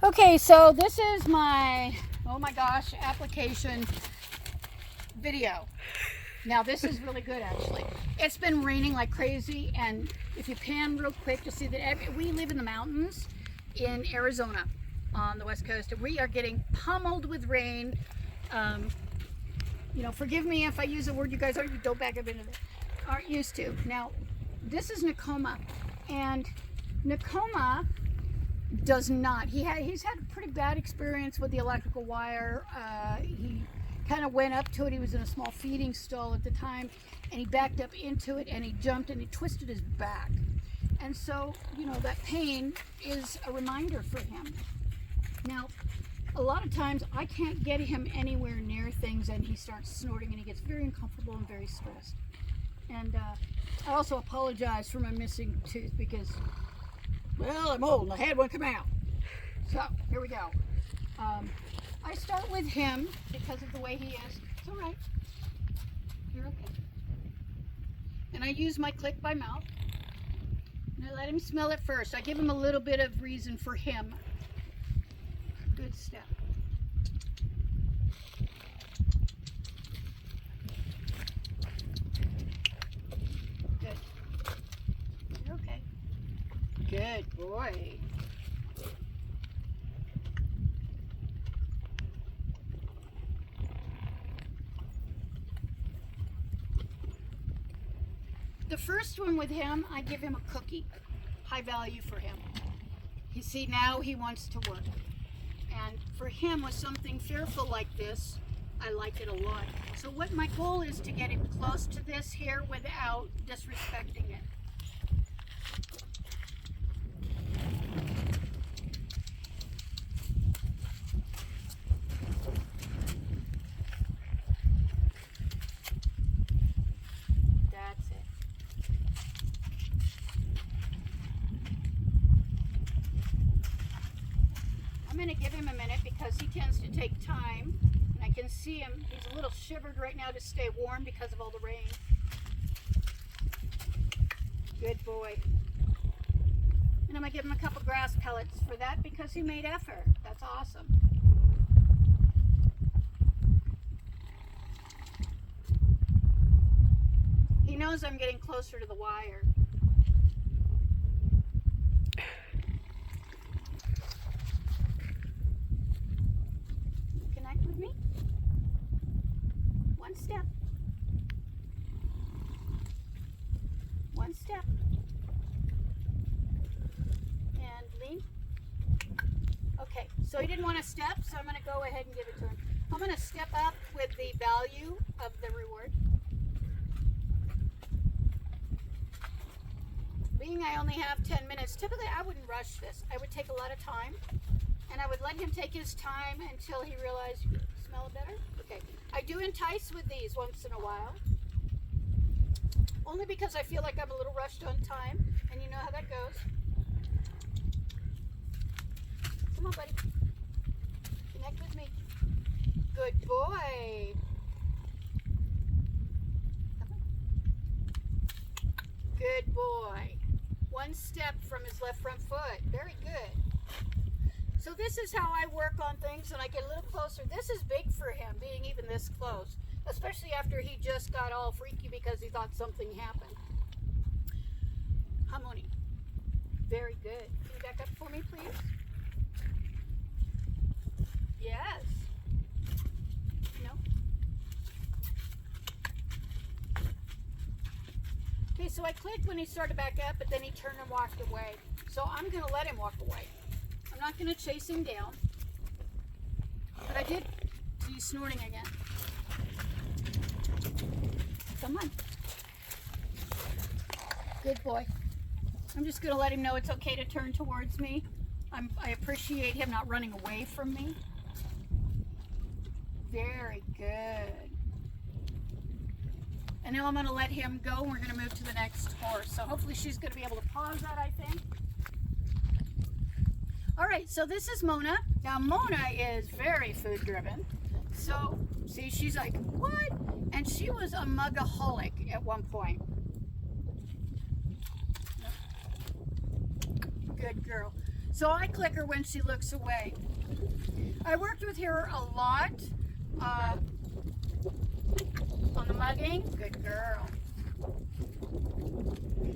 Okay, so this is my, oh my gosh, application video. Now this is really good actually. It's been raining like crazy, and if you pan real quick, you'll see that we live in the mountains in Arizona on the west coast, and we are getting pummeled with rain. You know, forgive me if I use a word you guys don't back up into aren't used to. Now, this is Nakoma, and Nakoma does not. He's had a pretty bad experience with the electrical wire. He kind of went up to it. He was in a small feeding stall at the time, and he backed up into it, and he jumped, and he twisted his back. And so, you know, that pain is a reminder for him. Now, a lot of times I can't get him anywhere near things, and he starts snorting, and he gets very uncomfortable and very stressed. And I also apologize for my missing tooth because, well, I'm old and I had one come out. So here we go. I start with him because of the way he is. It's all right. You're okay. And I use my click by mouth. And I let him smell it first. I give him a little bit of reason for him. Good step. Good. You're okay. Good boy. The first one with him, I give him a cookie. High value for him. You see, now he wants to work. And for him, with something fearful like this, I like it a lot. So what my goal is to get him close to this here without disrespecting it. That's it. I'm going to give him a minute because he tends to take time, and I can see him. He's a little shivered right now to stay warm because of all the rain. Good boy. And I'm going to give him a couple grass pellets for that because he made effort. That's awesome. He knows I'm getting closer to the wire. Connect with me. One step. One step. And lean. Okay, so he didn't want to step, so I'm going to go ahead and give it to him. I'm going to step up with the value of the reward. Being I only have 10 minutes, typically I wouldn't rush this. I would take a lot of time, and I would let him take his time until he realized, smell it better? Okay. I do entice with these once in a while, only because I feel like I'm a little rushed on time, and you know how that goes. Come on, buddy. Connect with me. Good boy. Come on. Good boy. One step from his left front foot. Very good. So this is how I work on things, and I get a little closer. This is big for him, being even this close, especially after he just got all freaky because he thought something happened. Harmony. Very good. Can you back up for me, please? Yes. No. Okay, so I clicked when he started back up, but then he turned and walked away. So I'm going to let him walk away. I'm not going to chase him down. But I did see snorting again. Come on. Good boy. I'm just going to let him know it's okay to turn towards me. I appreciate him not running away from me. Very good. And now I'm going to let him go, and we're going to move to the next horse. So hopefully she's going to be able to pause that, I think. All right, so this is Mona. Now, Mona is very food-driven. So, see, she's like, what? And she was a mugaholic at one point. Good girl. So I click her when she looks away. I worked with her a lot on the mugging. Good girl.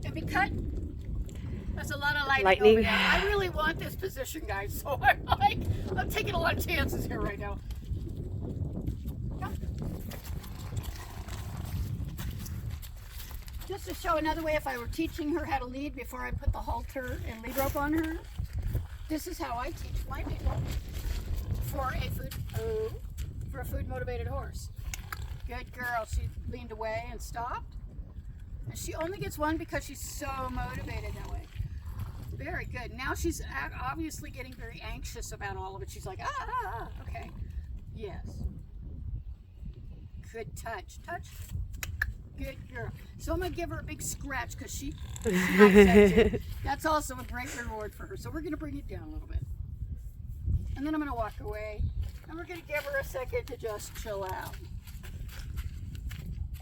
And because there's a lot of lightning over there. I really want this position, guys. So I'm taking a lot of chances here right now. Just to show another way, if I were teaching her how to lead before I put the halter and lead rope on her, this is how I teach my people for a food motivated horse. Good girl. She leaned away and stopped. And she only gets one because she's so motivated that way. Very good. Now she's obviously getting very anxious about all of it. She's like, okay. Yes. Good touch. Touch. Good girl. So I'm going to give her a big scratch because she likes that too. That's also a great reward for her. So we're going to bring it down a little bit. And then I'm going to walk away. And we're going to give her a second to just chill out.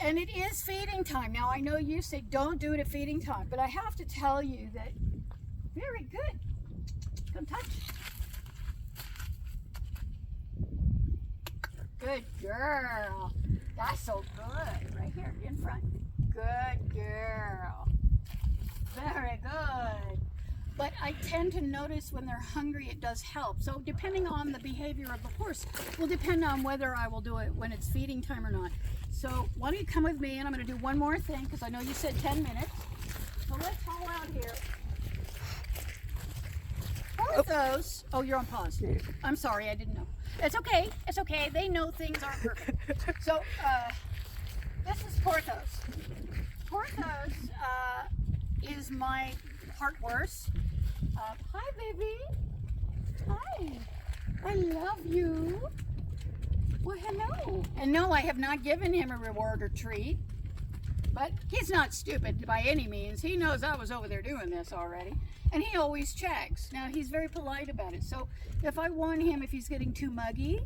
And it is feeding time. Now, I know you say don't do it at feeding time, but I have to tell you that, very good. Come touch. Good girl. That's so good. Right here, in front. Good girl. Very good. But I tend to notice when they're hungry, it does help. So depending on the behavior of the horse will depend on whether I will do it when it's feeding time or not. So why don't you come with me, and I'm going to do one more thing because I know you said 10 minutes. So let's haul out here. Porthos. Oh, you're on pause. I'm sorry, I didn't know. It's okay. It's okay. They know things aren't perfect. So this is Porthos. Porthos is my heart horse. Hi, baby. Hi. I love you. Well, hello. And no, I have not given him a reward or treat. But he's not stupid by any means. He knows I was over there doing this already. And he always checks. Now, he's very polite about it. So if I warn him if he's getting too muggy,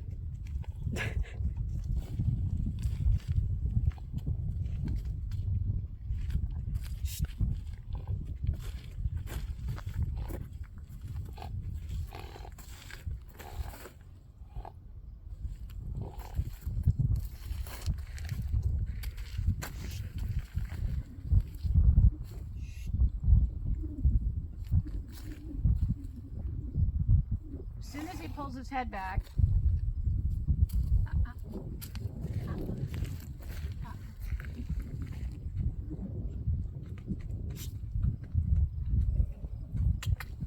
as soon as he pulls his head back,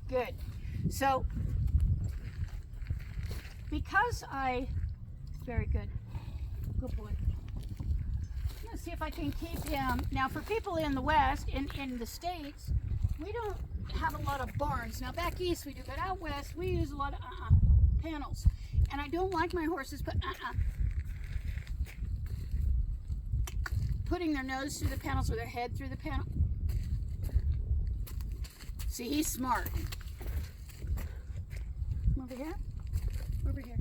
good. So, because very good. Good boy. I'm going to see if I can keep him. Now, for people in the West, in the States, we don't have a lot of barns. Now, back east we do, but out west we use a lot of panels. And I don't like my horses, but putting their nose through the panels or their head through the panel. See, he's smart. Over here? Over here.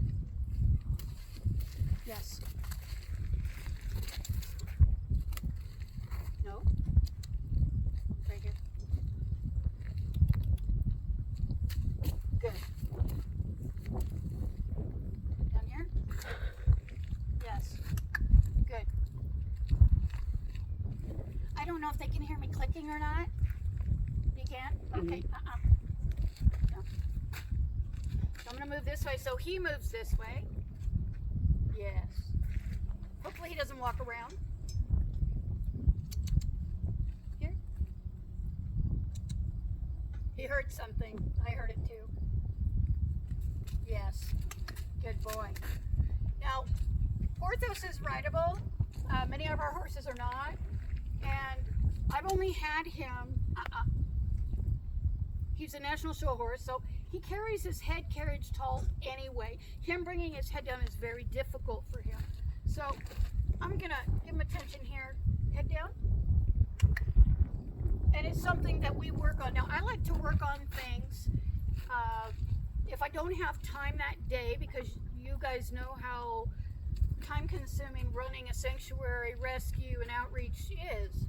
Yes. No. Right here. Good. Down here? Yes. Good. I don't know if they can hear me clicking or not. You can? Okay. No. So I'm going to move this way so he moves this way. Yes. Hopefully he doesn't walk around. Here. He heard something. I heard it too. Yes. Good boy. Now, Porthos is rideable. Many of our horses are not. And I've only had him. He's a national show horse, so he carries his head carriage tall anyway. Him bringing his head down is very difficult for him. So I'm going to give him attention here. Head down. And it's something that we work on. Now, I like to work on things if I don't have time that day, because you guys know how time-consuming running a sanctuary, rescue, and outreach is.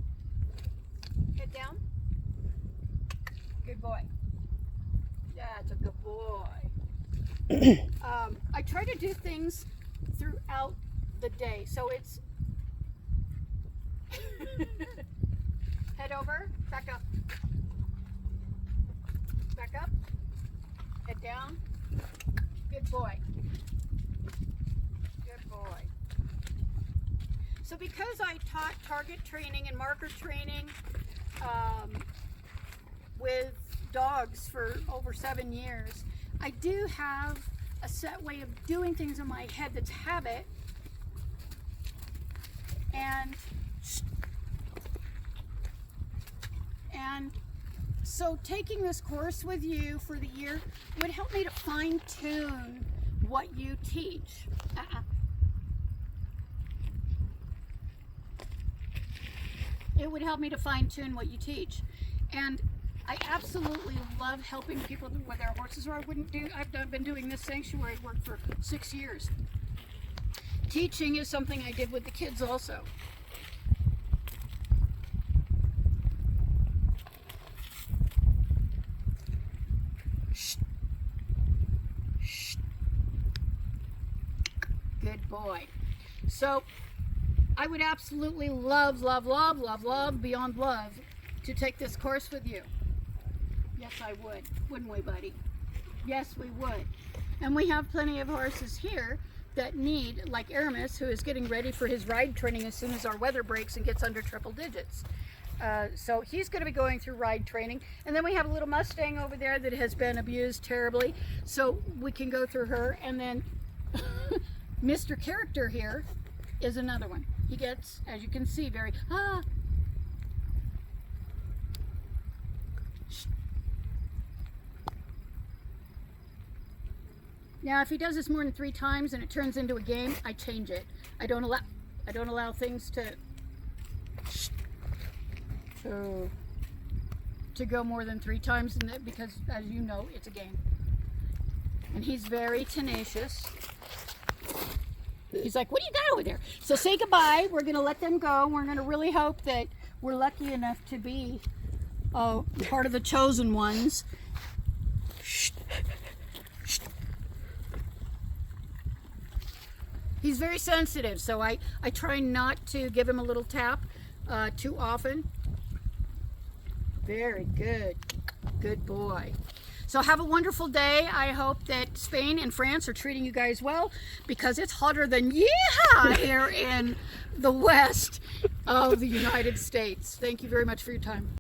Head down. Good boy. That's a good boy. I try to do things throughout the day, so it's head over, back up, head down. Good boy. Good boy. So because I taught target training and marker training with dogs for over 7 years, I do have a set way of doing things in my head that's habit. And so taking this course with you for the year would help me to fine-tune what you teach. It would help me to fine-tune what you teach. And I absolutely love helping people with their horses, or I wouldn't do. I've been doing this sanctuary work for 6 years. Teaching is something I did with the kids also. Shh. Shh. Good boy. So I would absolutely love, love, love, love, love, beyond love, to take this course with you. Yes, I would. Wouldn't we, buddy? Yes, we would. And we have plenty of horses here that need, like Aramis, who is getting ready for his ride training as soon as our weather breaks and gets under triple digits. So he's going to be going through ride training. And then we have a little Mustang over there that has been abused terribly. So we can go through her. And then Mr. Character here is another one. He gets, as you can see, very, Now, if he does this more than 3 times and it turns into a game, I change it. I don't allow things to go more than 3 times in it, because, as you know, it's a game. And he's very tenacious. He's like, "What do you got over there?" So say goodbye. We're going to let them go. We're going to really hope that we're lucky enough to be part of the chosen ones. He's very sensitive, so I try not to give him a little tap too often. Very good. Good boy. So have a wonderful day. I hope that Spain and France are treating you guys well, because it's hotter than yeehaw here in the west of the United States. Thank you very much for your time.